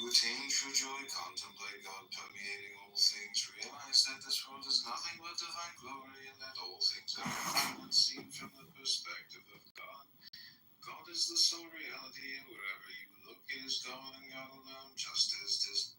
To attain true joy, contemplate God permeating all things. Realize that this world is nothing but divine glory, and that all things are good seen from the perspective of God. God is the sole reality, and wherever you look, it is God and God alone, just as this.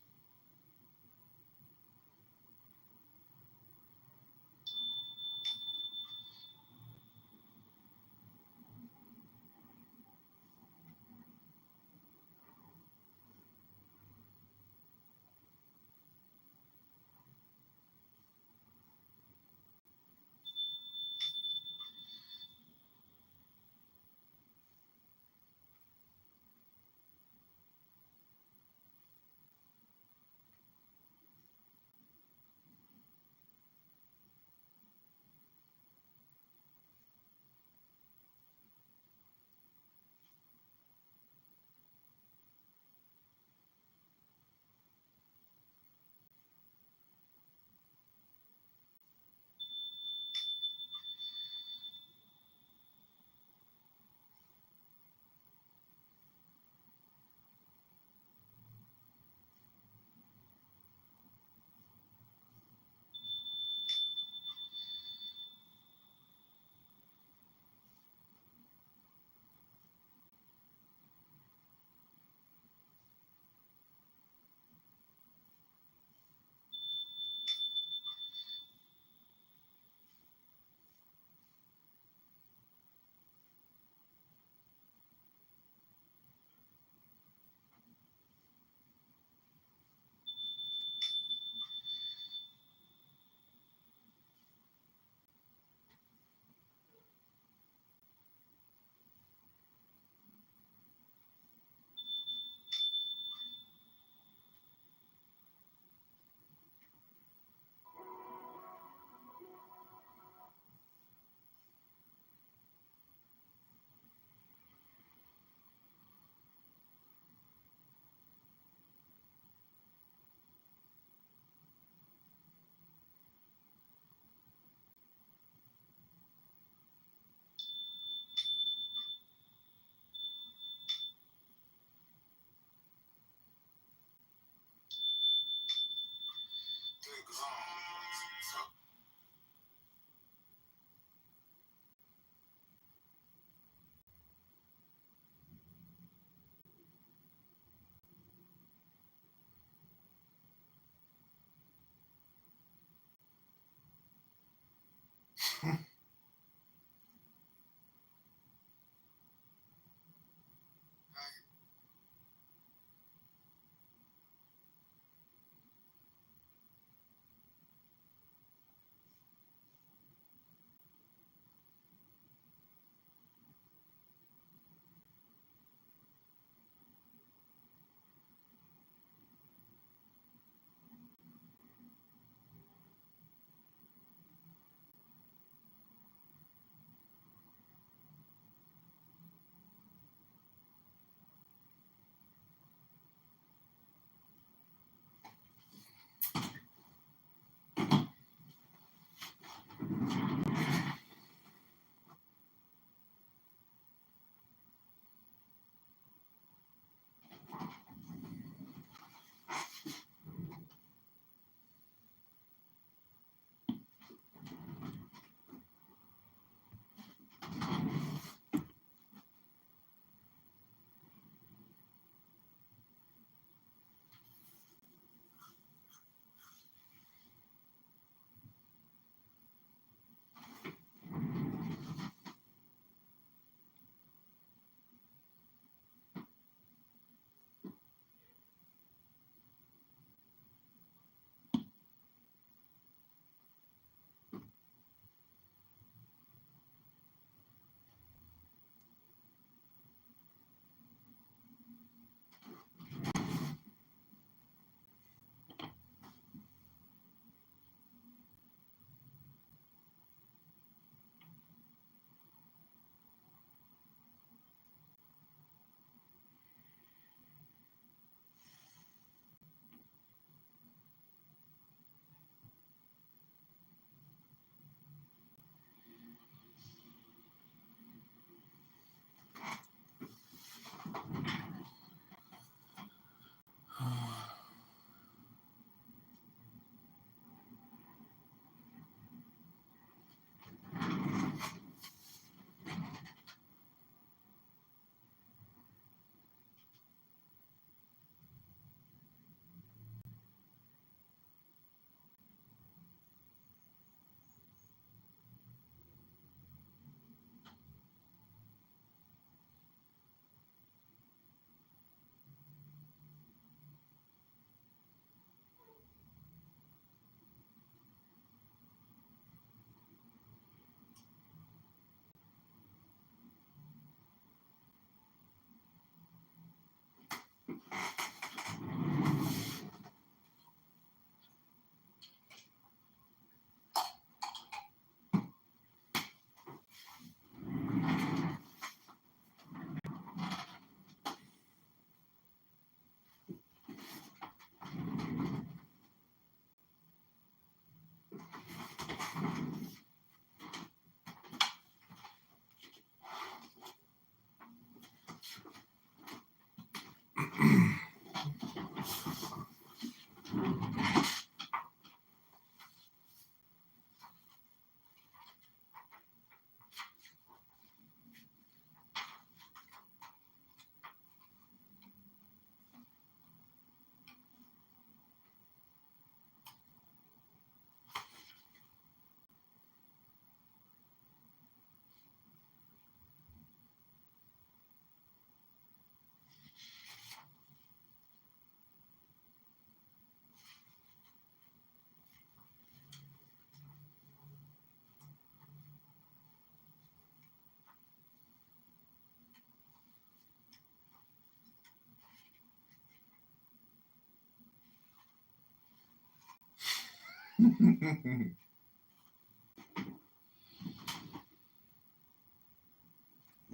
The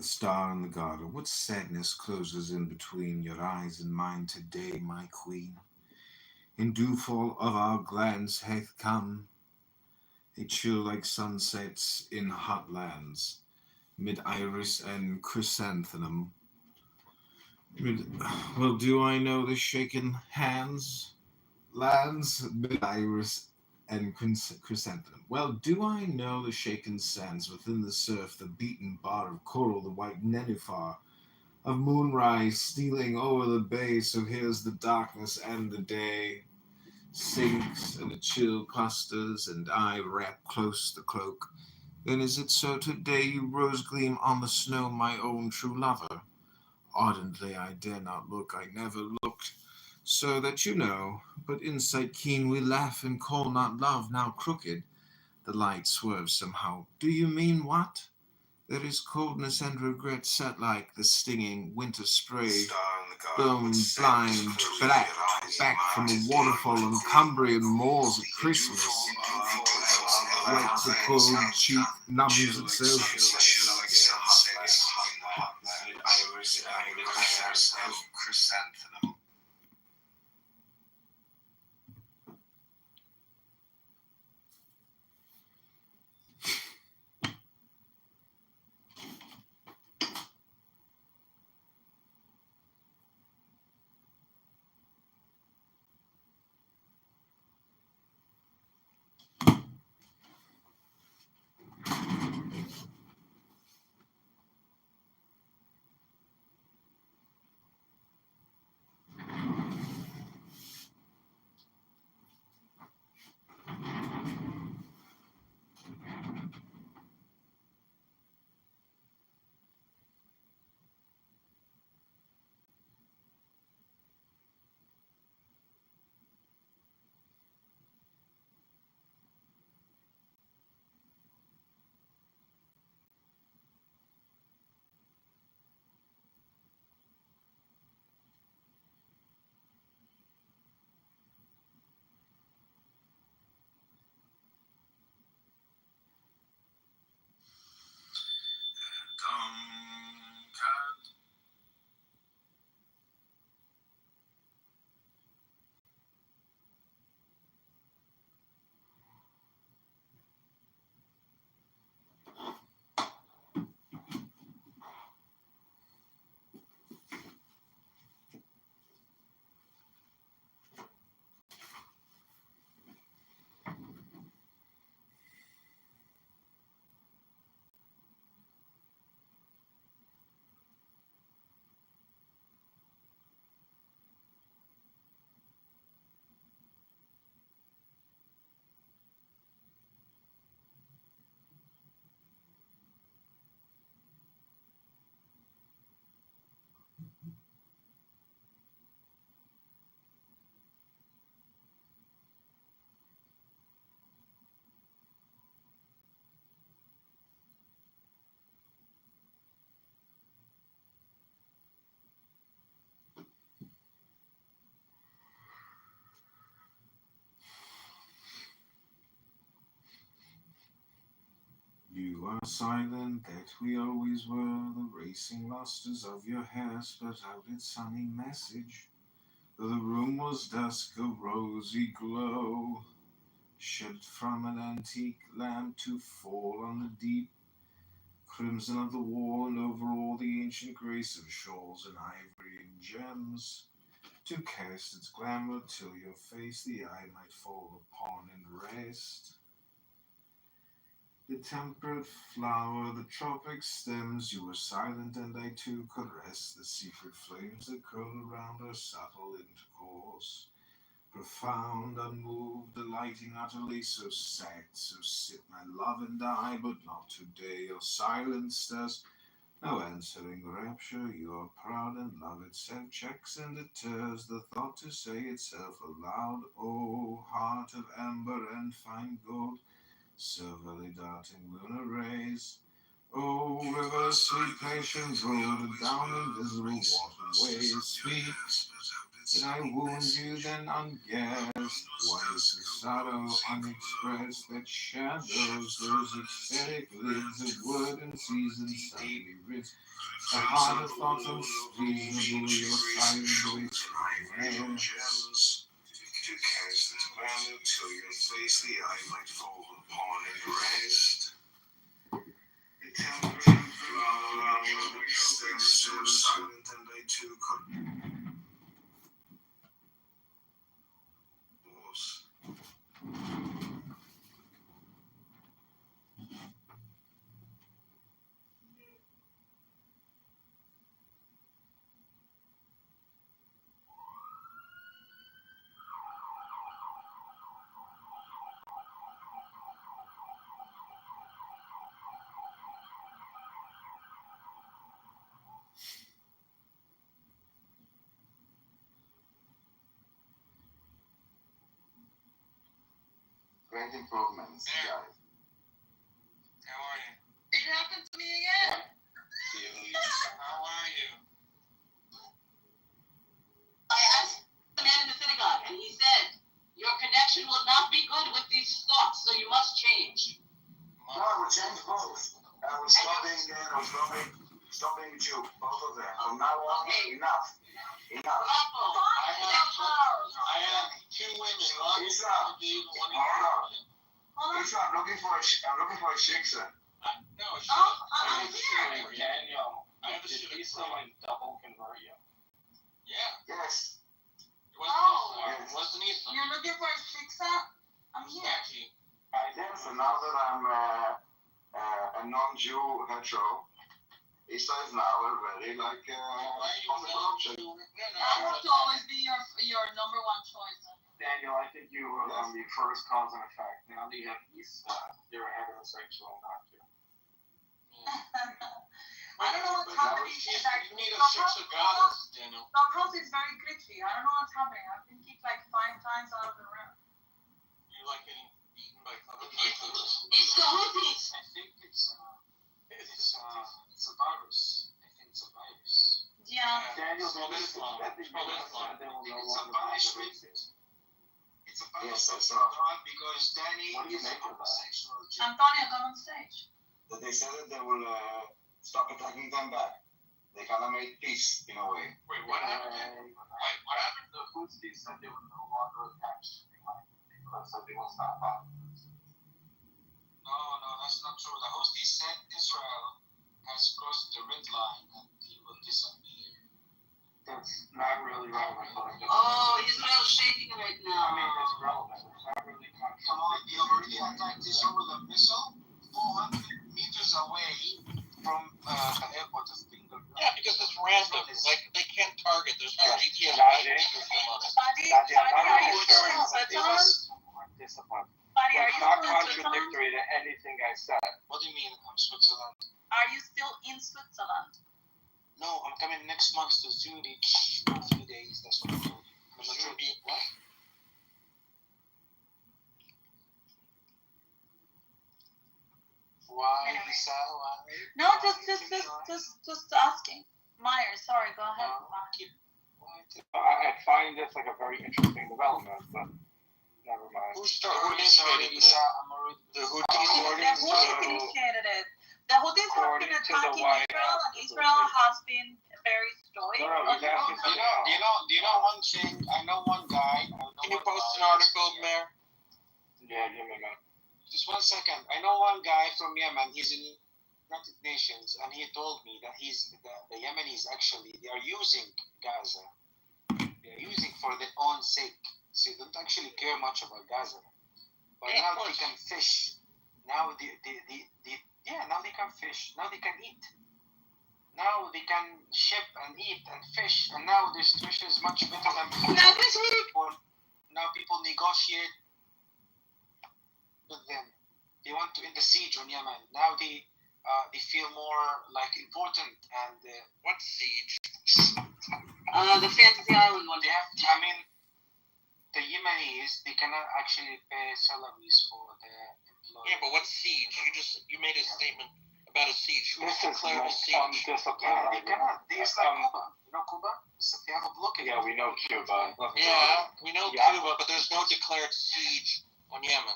star in the garter, what sadness closes in between your eyes and mine today, my queen? In dewfall of our glance hath come a chill like sunsets in hot lands, mid iris and chrysanthemum. Mid, well, do I know the shaken hands, lands, mid iris and chrysanthemum? Well, do I know the shaken sands within the surf, the beaten bar of coral, the white nenuphar of moonrise stealing over the bay? So here's the darkness and the day sinks and the chill clusters, and I wrap close the cloak. Then is it so today you rose gleam on the snow, my own true lover? Ardently I dare not look, I never looked, so that you know. But insight keen we laugh and call not love now crooked. The light swerves somehow. Do you mean what? There is coldness and regret set like the stinging winter spray. Blown blind, black, back from a waterfall on Cumbrian moors at Christmas. Like the cold cheek numbs itself. Chrysanthemum. You are silent, that we always were, the racing lustres of your hair spurt out its sunny message. Though the room was dusk, a rosy glow shed from an antique lamp to fall on the deep crimson of the wall, and over all the ancient grace of shawls and ivory and gems, to cast its glamour till your face the eye might fall upon and rest. The temperate flower, the tropic stems, you were silent, and I too could rest the secret flames that curled around our subtle intercourse. Profound, unmoved, delighting utterly, so sat, so sit my love and I, but not today. Your silence stirs no answering rapture. You are proud, and love itself checks and deters the thought to say itself aloud. Oh, heart of amber and fine gold, silverly darting lunar rays. Oh, river, sweet patience, rolled down invisible waterways. Speak, Did I wound you then unguessed? What is the sorrow unexpressed that shadows those ecstatic lids of wood and season suddenly rids the heart of thoughts unreasonable, your silent voice jealous to cast its banner to your face, the eye might fall upon and rest. The temperature flower, so silent, and I too could pause. Great improvements, guys. How are you? It happened to me again. How are you? I asked the man in the synagogue, and he said, your connection will not be good with these thoughts, so you must change. No, I will change both. I will stop being gay and I will stop being Jew. Both of them. From now on, enough. I have two women. Islam. Hold on. Islam, I'm looking for a shiksa. No, I'm here. Daniel, I have a shiksa. Did Islam double convert you? Yeah. Yes. Yes. What's the Islam? You're looking for a shiksa? I'm here. Exactly. So now that I'm a non-Jew hetero, Isa is now already like on the corruption. That has to always be your number one choice. Daniel, I think you were on the first cause and effect. Now that you have Isa, you're a heterosexual, not you. I don't know what's happening. You need a shiksa goddess, Daniel. Clubhouse is very glitchy. I don't know what's happening. I've been kicked like 5 times out of the room. You like getting beaten by Clubhouse? It's the Houthis. I think it's a virus. I think it's a virus. Yeah. Daniel, It's a punishment. It's a punishment from God because Danny is a homosexual. Antonio, come on stage. That they said that they will stop attacking them back. They kind of made peace in a way. Wait, what happened? What happened? The Houthis said they would no longer attack shipping lines because they will stop violence. No, that's not true. The Houthis said Israel has crossed the red line and he will disappear. That's not really relevant. Oh, Israel's shaking right now. I mean, it's relevant. It's not really contradictory. Come on, you already attacked Israel with a missile 400 meters away from the airport of Bengal. Yeah, because it's random. Like, they can't target. There's no GPS Buddy, are you still in Switzerland? Buddy, are you It's not still in Switzerland? contradictory to anything I said. What do you mean I'm Switzerland? Are you still in Switzerland? No, I'm coming next month to Zurich for 3 days. That's what I told you. Zurich. What? Why, Anyway. Lisa? Why? No, just asking. Meyer, sorry, go ahead. I find this like a very interesting development, but never mind. Who initiated this? The Houthis. The Houthis initiated it. The Houthis have been According to the attacking White Israel, House, and Israel has been very stoic. Do you know one thing? I know one guy. Can you post an article, Mayor? Yeah, give me a minute. Just 1 second. I know one guy from Yemen. He's in United Nations, and he told me that the Yemenis actually they are using Gaza. They are using for their own sake. So they don't actually care much about Gaza. But Yeah, now they can fish. Now now they can fish. Now they can eat. Now they can ship and eat and fish. And now this situation is much better than before. Now people negotiate with them. They want to end the siege on Yemen. Now they feel more like important. And What siege? The Fantasy Island one. The Yemenis they cannot actually pay salaries for the employees. Yeah, but what siege? You made a statement about a siege. Who This is declared a most siege? They undisciplined. cannot. It's like Cuba. You know Cuba? So they have a blockade. Yeah, we know Cuba. Yeah, we know Yeah. Cuba, but there's no declared siege on Yemen.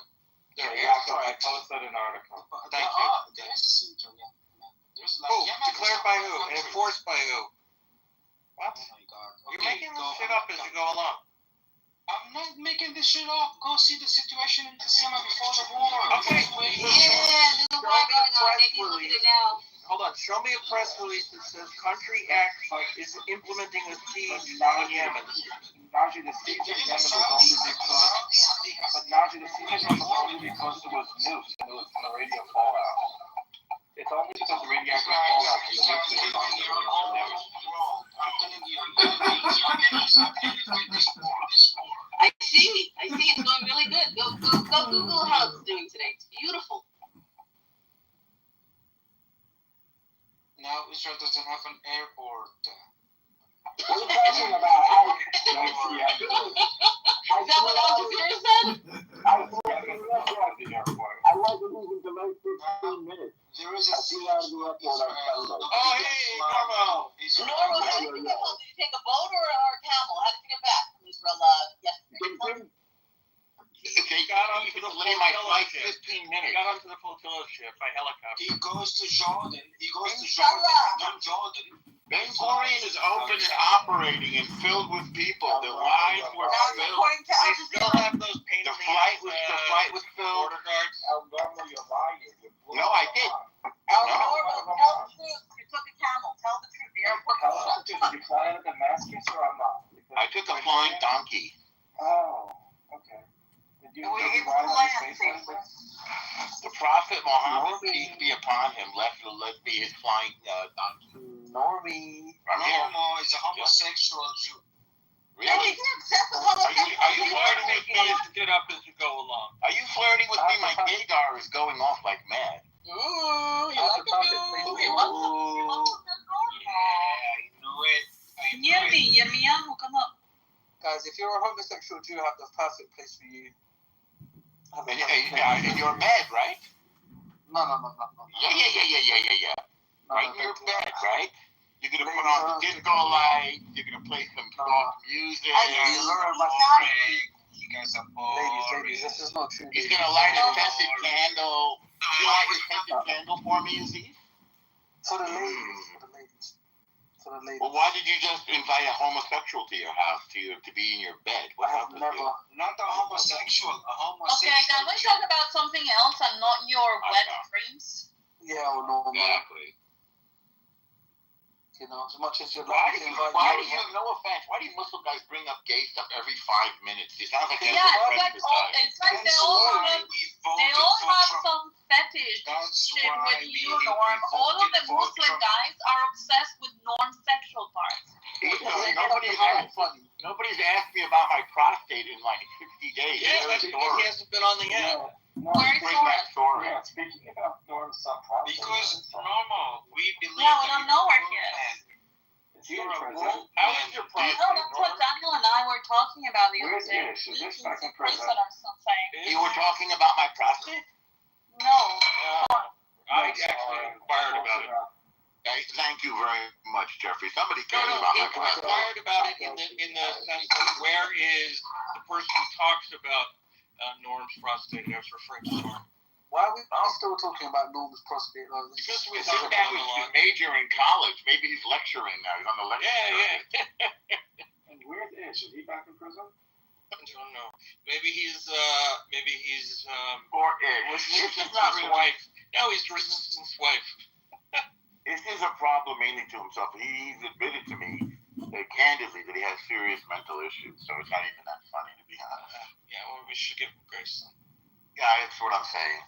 There Yeah, are so I airstrikes. posted an article. Thank you. There is a siege on Yemen. There's like Who? Yemen Declared is by a who? country. And enforced by who? What? Oh my God. You're Okay, making go this shit on. up as you go along. I'm not making this shit up. Go see the situation in Yemen before the war. Okay. Yeah, there's a war going on. Maybe look at it now. Hold on. Show me a press release that says country X is implementing a siege Now on Yemen. Naji, the siege in Yemen was only because, but Naji, the siege in Yemen was only because it was nukes and it was from the radio fallout. It's only because the radioactive fallout from the nuclear bomb was on the I'm telling you, this war. I see. It's going really good. Go Google how it's doing today. It's beautiful. Now Israel doesn't have an airport. What are you talking about? Is that what Al Jazeera said? I wasn't even delayed 15 minutes. There is a siege in Israel. Oh, hey, Normo. Normal, how did you get home? Did you take a boat or a camel? How did you get back from Israel yesterday? They got onto the flotilla ship. 15 minutes. Got onto the flotilla ship by helicopter. He goes to Jordan. Inshallah. Not Jordan. Ben Gurion is open and operating and filled with people. The lines were That's filled. according to Al They still Jazeera. have those paint. The flight was filled. Border guards. No, I did. Normal, tell the truth. You took a camel. Tell the truth. The airport was shut. Did you fly out of Damascus or not? I took a flying donkey. Oh, okay. Did you And we were able ride to on land the space safely. The Prophet Muhammad, peace be upon him, left me his flying donkey. Normie. I'm here. Normo is a homosexual Jew. And Really? he's an obsessive Are you homosexual. flirting with me? It up as you go along. Are you flirting with me? My gaydar is going off like mad. Ooh, you How's like the a prophet dude. face? He wants to I knew it. Yirmiyahu, come up. Guys, if you're a homosexual Jew, I have the perfect place for you. In your bed, right? No. Yeah. Right in your bed, right? You're gonna put on the disco light. You're gonna play some soft music. You guys are boring. Ladies, this is not true. He's gonna light a scented candle. You light a scented candle for me, Aziz? For the ladies. Well, why did you just invite a homosexual to your house to be in your bed? What I have happened? never. Not a homosexual. A Okay, homosexual. can we talk about something else and not your wet know. dreams? Yeah, or normal. Exactly. You know, as much as you'd Why like do to you, invite no offense, why do you Muslim guys bring up gay stuff every 5 minutes? It sounds like Yeah, that's it's like they all have some fetish shit with you, Norm. All of the Muslim guys are obsessed with Norm's sexual parts. Nobody's asked me about my prostate in like 60 days. Yeah, Where's he Doris? hasn't been on the air. Where's Bring that story. Yeah, speaking about Norm's subprocess. Because normal, we believe. Yeah, we don't know where he is. Is he in You're a prison? woman. How is your prostate, No, that's what Norm? Daniel and I were talking about the other Where's day. Ish? Is Ish He's back in in prison prison? or something. You were talking about my prostate? No. I actually inquired about it. Thank you very much, Jeffrey. Somebody No, cares about he my prostate. inquired about it in the sense of where is the person who talks about Norm's prostate? I was referring to Norm. Why are we still talking about Norm's prostate? Like, Because we This talked guy about it a was lot. a major in college. Maybe he's lecturing now. He's on the lecture. Yeah. And where's Ish? Is he back in prison? I don't know. Maybe he's Or Ish. This is not Resistance really. wife. No, he's Resistance wife. This is a problem mainly to himself. He's admitted to me candidly that he has serious mental issues. So it's not even that funny, to be honest. Yeah, well, we should give him grace. Yeah, that's what I'm saying.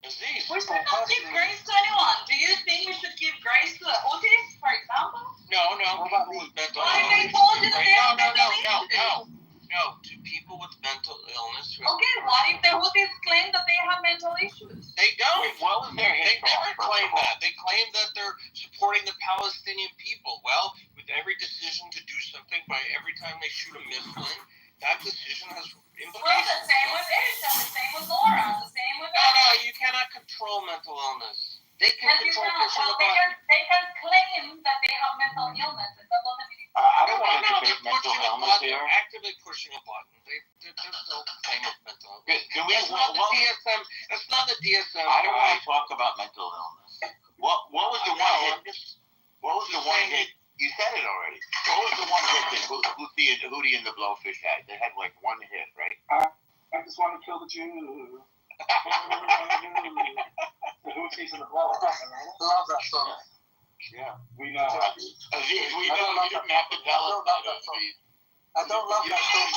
Aziz. We should not give grace to anyone. Do you think we should give grace to the Houthis, for example? No. What about People with mental Why they illness. told you that they have No. mental issues? No, to people with mental illness. Okay, what if the Houthis claim that they have mental issues? They don't. Well, is there They never claim that. They claim that they're supporting the Palestinian people. Well, with every decision to do something, by every time they shoot a missile in, that decision has implications. Well, the same with Ish, and the same with Laura, and the same with No, you cannot control mental illness. They can Yes, you control can. pushing Well, the button. they can claim that they have mental illness. It doesn't mean actively pushing a button. There's no claim of mental health. Can we? It's not the DSM. It's not the DSM. I don't want to talk about mental illness. What was the one hit? What was the one hit? You said it already. What was the one hit that Hootie and the Blowfish had? They had like one hit, right? I just want to kill the Jew. The Hooties and the Blow. Love that song. Yeah. We know. We don't have to tell us that. I don't love that song.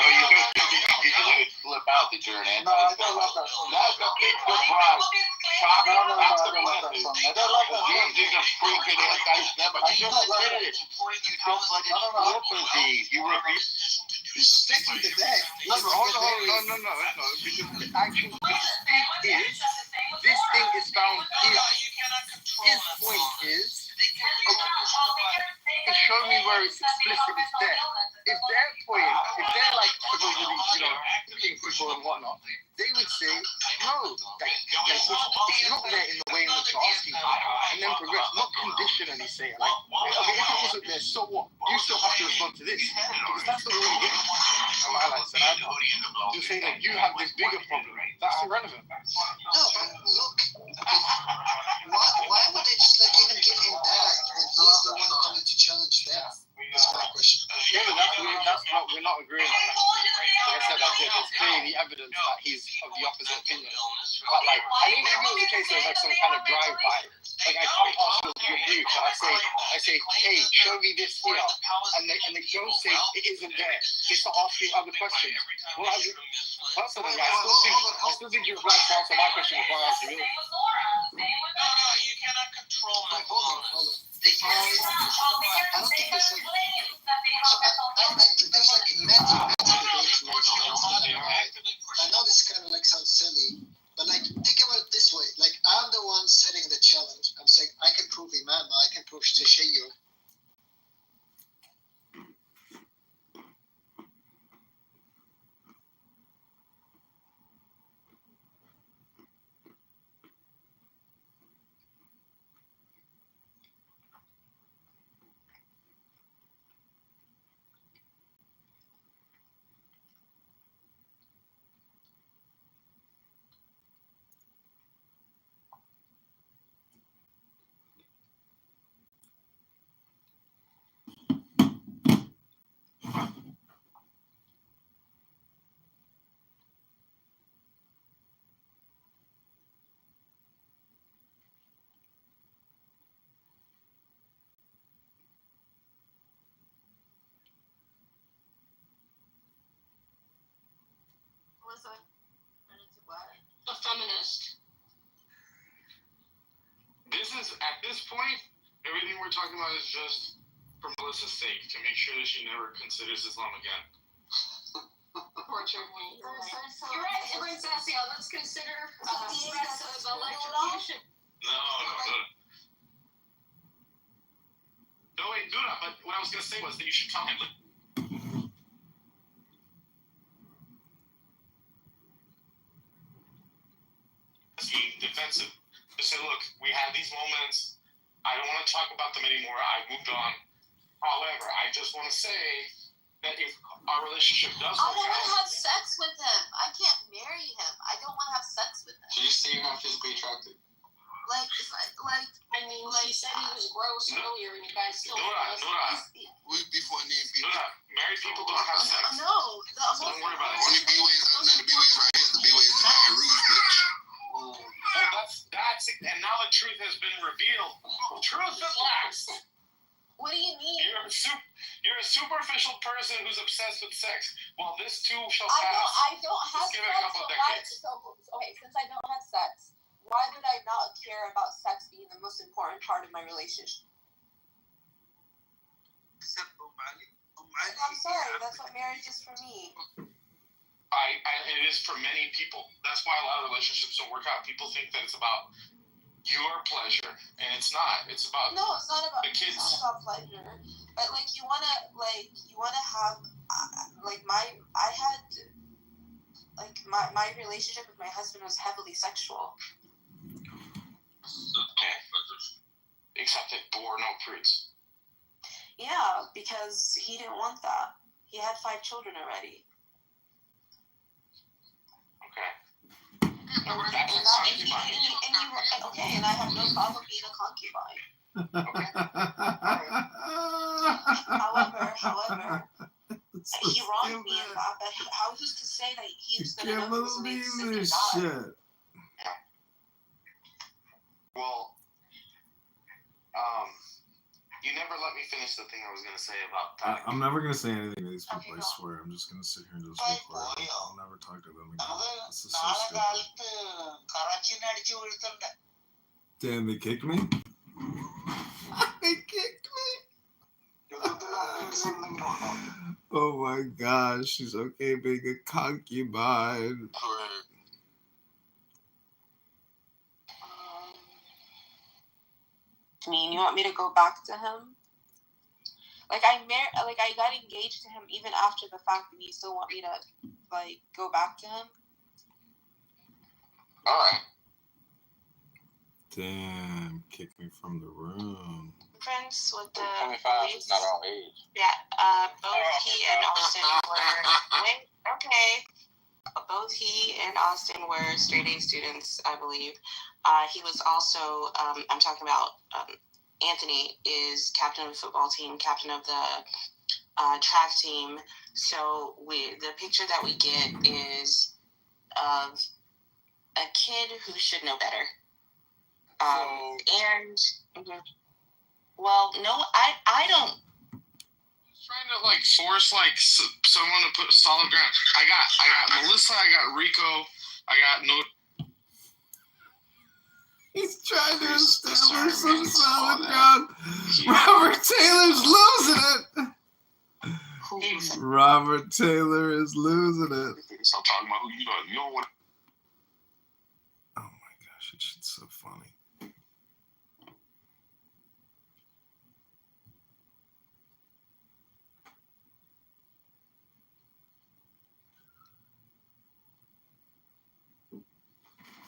You just let it slip out that you're an anti. No, I don't love that song. That's a big surprise. No, I don't love that song. I don't love that song. These are freaking anti-Semitic. You just admitted it. You just let it slip with these. You refuse. Just sticking to that. No, because the actual thing is, this thing is found here. His point is, to show me where it's explicit is there. If their point, if they're like supposedly, killing people and whatnot, they would say, no, it's not there in the way in which you're asking for, and then progress, not conditionally say it. Like, okay, if it wasn't there, so what? You still have to respond to this, because that's not what you get. And my ally said, you're saying that you have this bigger problem. That's irrelevant. No, but look, why would they just even give him that when he's the one coming to challenge them? That's my question. Yeah, but that's not, we're not agreeing on that. Like I said, there's clearly evidence that he's of the opposite opinion. But like, and even if it was the case of like some kind of drive-by, like I come past your brief and I say, hey, show me this here, and they don't say it isn't there. They start asking other questions. Well, personally, I still think you're right to answer my question before I answer yours. You cannot control mental illness. I don't think there's like, so I think there's like mental debate towards it. I know this kind of like sounds silly, but like think about it this way: like I'm the one setting the challenge. I'm saying I can prove Imam, I can prove Tashayyu. A feminist. At this point, everything we're talking about is just for Melissa's sake, to make sure that she never considers Islam again. Torture me. You're right, let's consider threats of electrocution. No, wait, do not. But what I was going to say was that you should tell him. Being defensive. Just say, look, we had these moments. I don't want to talk about them anymore. I moved on. However, I just want to say that if our relationship does I work want to out, have sex with him. I can't marry him. I don't want to have sex with him. so you see him not physically attractive. She said he was gross earlier, and you guys still. Before name people. Married people don't have sex. No, Don't worry about it. Only B-Ways out there. The B-Ways right here. The B-Ways is Baton Rouge, bitch. That's it. And now the truth has been revealed. Truth at last. What do you mean? You're a superficial person who's obsessed with sex. Well, this too shall I pass. don't have Just give sex. it a couple of decades. Okay, since I don't have sex, why would I not care about sex being the most important part of my relationship? I'm sorry, that's what marriage is for me. It is for many people. That's why a lot of relationships don't work out. People think that it's about your pleasure, and it's not. It's about It's not about the kids. It's not about pleasure, but you wanna have my relationship with my husband was heavily sexual. Okay. Except it bore no fruits. Yeah, because he didn't want that. He had 5 children already. Okay. And I have no problem being a concubine. However, he wronged me in that. But how who's to say that he was going to know he was made sick and die? Well, you never let me finish the thing I was gonna say about that. I'm never gonna say anything to these people. I swear. I'm just gonna sit here and just record. I'll never talk to them again. This is so stupid. Damn, they kicked me. They kicked me. Oh my gosh, she's okay being a concubine. You want me to go back to him? Like I got engaged to him even after the fact, and you still want me to like go back to him? All right. Damn, kick me from the room. Friends with the 25 is not our age. Yeah, both he and Austin both he and Austin were straight A students, I believe. He was also, I'm talking about Anthony is captain of the football team, captain of the track team. So the picture that we get is of a kid who should know better. Well, no, I don't. Trying to like force like someone to put solid ground. I got Melissa. I got Rico. I got no. He's trying to establish some solid ground. Robert Taylor's losing it. Robert Taylor is losing it. Stop talking about who you know. You don't want. Oh my gosh, it's so funny.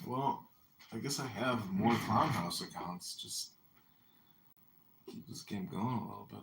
Well, I guess I have more Clown House accounts. Just keep this game going a little bit.